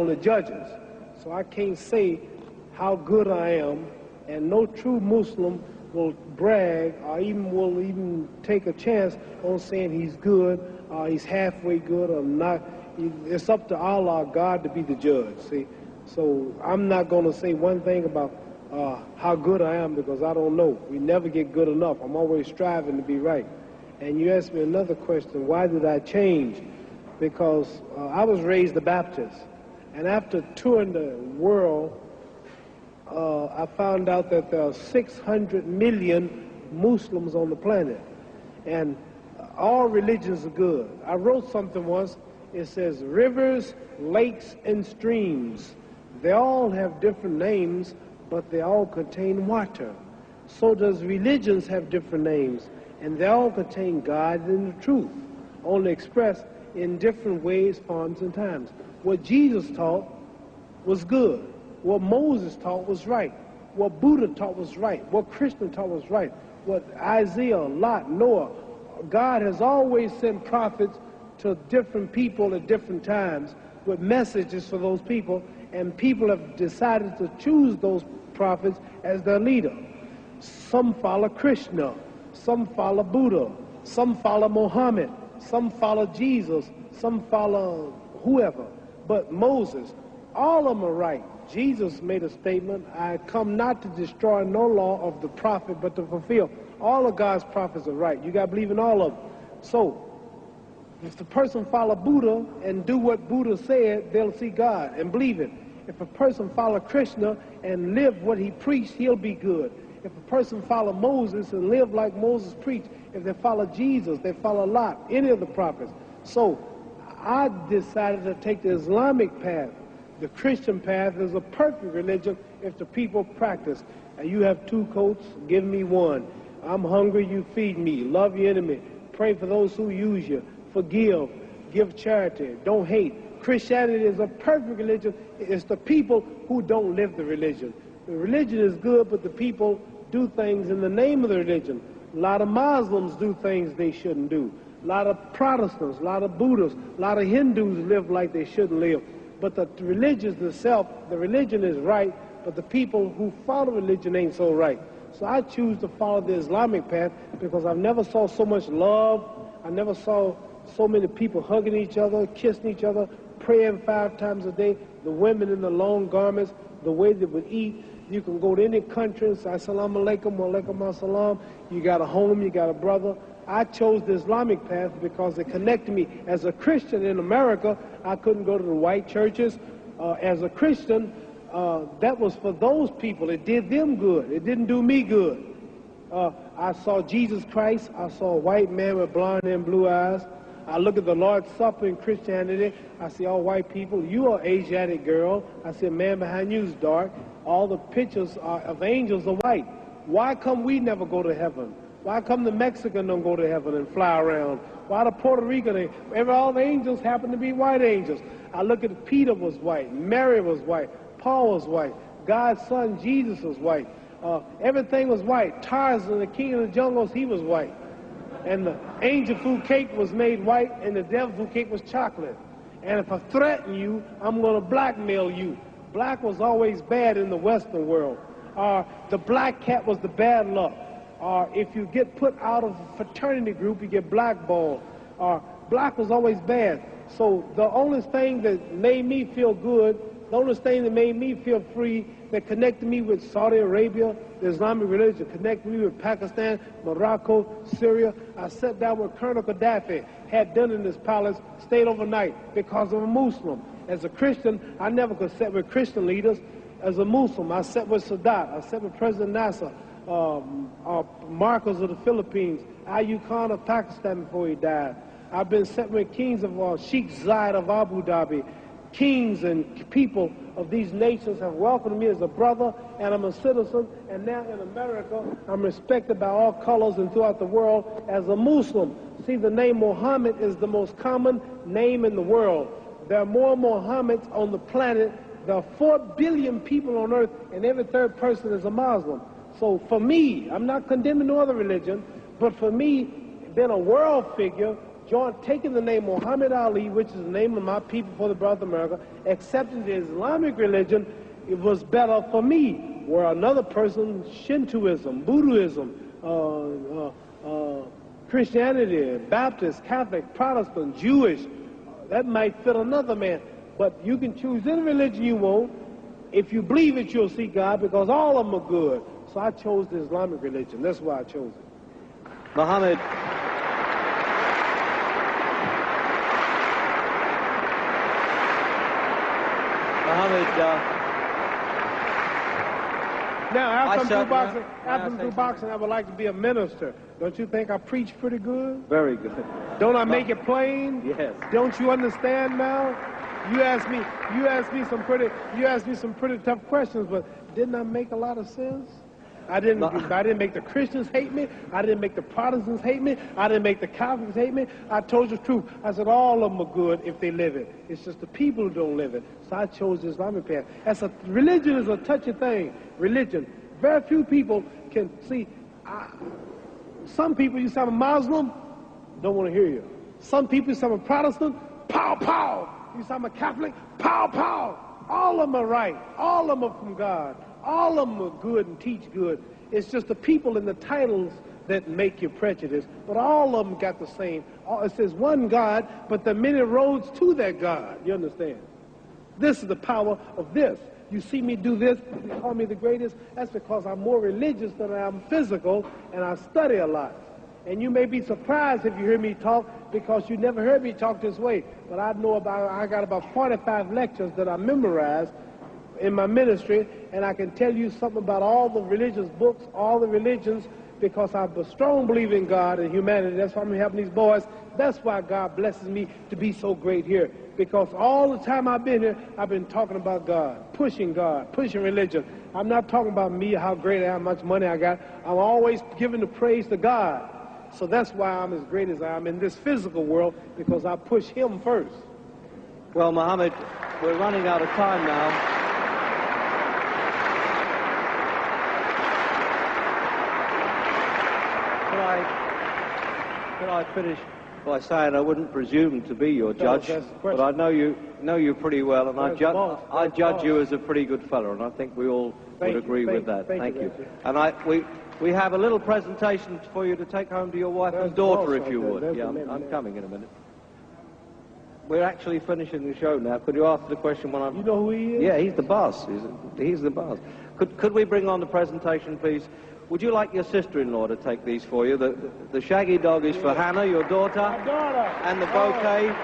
the judges. So I can't say how good I am, and no true Muslim will brag or will even take a chance on saying he's good, or he's halfway good or not. It's up to Allah, God, to be the judge, see. So I'm not going to say one thing about how good I am, because I don't know. We never get good enough. I'm always striving to be right. And you asked me another question, why did I change? Because I was raised a Baptist. And after touring the world, I found out that there are 600 million Muslims on the planet. And all religions are good. I wrote something once. It says, rivers, lakes, and streams. They all have different names, but they all contain water. So does religions have different names, and they all contain God and the truth, only expressed in different ways, forms, and times. What Jesus taught was good. What Moses taught was right. What Buddha taught was right. What Krishna taught was right. What Isaiah, Lot, Noah, God has always sent prophets to different people at different times with messages for those people, and people have decided to choose those prophets as their leader. Some follow Krishna, some follow Buddha, some follow Muhammad, some follow Jesus, some follow whoever. But Moses, all of them are right. Jesus made a statement, I come not to destroy no law of the prophet, but to fulfill. All of God's prophets are right. You got to believe in all of them. So, if the person follow Buddha and do what Buddha said, they'll see God and believe it. If a person follow Krishna and live what he preached, he'll be good. If a person follow Moses and live like Moses preached, if they follow Jesus, they follow Lot, any of the prophets. So I decided to take the Islamic path. The Christian path is a perfect religion if the people practice. And you have 2 coats, give me 1. I'm hungry, you feed me. Love your enemy. Pray for those who use you. Forgive. Give charity. Don't hate. Christianity is a perfect religion. It's the people who don't live the religion. The religion is good, but the people do things in the name of the religion. A lot of Muslims do things they shouldn't do. A lot of Protestants, a lot of Buddhists, a lot of Hindus live like they shouldn't live. But the religion itself, the religion is right, but the people who follow religion ain't so right. So I choose to follow the Islamic path because I've never saw so much love. I never saw so many people hugging each other, kissing each other, praying 5 times a day, the women in the long garments, the way they would eat. You can go to any country and say, Assalamu alaikum, wa alaikum assalam. You got a home, you got a brother. I chose the Islamic path because it connected me. As a Christian in America, I couldn't go to the white churches. As a Christian, that was for those people. It did them good. It didn't do me good. I saw Jesus Christ. I saw a white man with blonde and blue eyes. I look at the Lord's Supper in Christianity. I see all white people. You are Asiatic girl. I see a man behind you is dark. All the pictures of angels are white. Why come we never go to heaven? Why come the Mexican don't go to heaven and fly around? Why the Puerto Rican, all the angels happen to be white angels? I look at Peter was white, Mary was white, Paul was white, God's son Jesus was white. Everything was white. Tarzan, the king of the jungles, he was white. And the angel food cake was made white, and the devil food cake was chocolate. And if I threaten you, I'm going to blackmail you. Black was always bad in the Western world. The black cat was the bad luck. If you get put out of a fraternity group, you get blackballed. Black was always bad. So the only thing that made me feel good, the only thing that made me feel free, that connected me with Saudi Arabia, the Islamic religion, connected me with Pakistan, Morocco, Syria. I sat down with Colonel Gaddafi, had dinner in his palace, stayed overnight because I'm a Muslim. As a Christian, I never could sit with Christian leaders. As a Muslim, I sat with Sadat, I sat with President Nasser, Marcos of the Philippines, Ayub Khan of Pakistan before he died. I've been sitting with kings of Sheikh Zayed of Abu Dhabi. Kings and people of these nations have welcomed me as a brother, and I'm a citizen, and now in America, I'm respected by all colors and throughout the world as a Muslim. See, the name Muhammad is the most common name in the world. There are more Muhammads on the planet. There are 4 billion people on earth, and every 3rd person is a Muslim. So for me, I'm not condemning no other religion, but for me, being a world figure, taking the name Muhammed Ali, which is the name of my people for the brother of America, accepting the Islamic religion, it was better for me. Where another person, Shintoism, Buddhism, Christianity, Baptist, Catholic, Protestant, Jewish, that might fit another man. But you can choose any religion you want. If you believe it, you'll see God, because all of them are good. So I chose the Islamic religion. That's why I chose it. Muhammad. Now, after I'm through boxing, I would like to be a minister. Don't you think I preach pretty good? Very good. Don't I make it plain? Yes. Don't you understand now? You asked me some pretty tough questions, but didn't I make a lot of sense? I didn't make the Christians hate me. I didn't make the Protestants hate me. I didn't make the Catholics hate me. I told you the truth. I said all of them are good if they live it. It's just the people who don't live it. So I chose the Islamic path. Religion is a touchy thing. Religion. Very few people can see. Some people, you say I'm a Muslim, don't want to hear you. Some people, you say I'm a Protestant, pow, pow. You say I'm a Catholic, pow, pow. All of them are right. All of them are from God. All of them are good and teach good. It's just the people and the titles that make you prejudice. But all of them got the same. It says one God, but there are many roads to that God. You understand? This is the power of this. You see me do this, you call me the greatest. That's because I'm more religious than I am physical, and I study a lot. And you may be surprised if you hear me talk, because you never heard me talk this way. But I got about 45 lectures that I memorized in my ministry, and I can tell you something about all the religious books, all the religions, because I'm a strong believer in God and humanity. That's why I'm helping these boys. That's why God blesses me to be so great here. Because all the time I've been here, I've been talking about God, pushing religion. I'm not talking about me, how great I am, how much money I got. I'm always giving the praise to God. So that's why I'm as great as I am in this physical world, because I push Him first. Well, Muhammad, we're running out of time now. Could I finish by saying I wouldn't presume to be your judge, but I know you pretty well, and I judge you as a pretty good fellow, and I think we all would agree with that. Thank you. And we have a little presentation for you to take home to your wife and daughter, if you would. Yeah, I'm coming in a minute. We're actually finishing the show now. Could you ask the question when I'm... You know who he is? Yeah, he's the boss. He's the boss. Could we bring on the presentation, please? Would you like your sister-in-law to take these for you? The shaggy dog is for Hannah, your daughter. My daughter. And the bouquet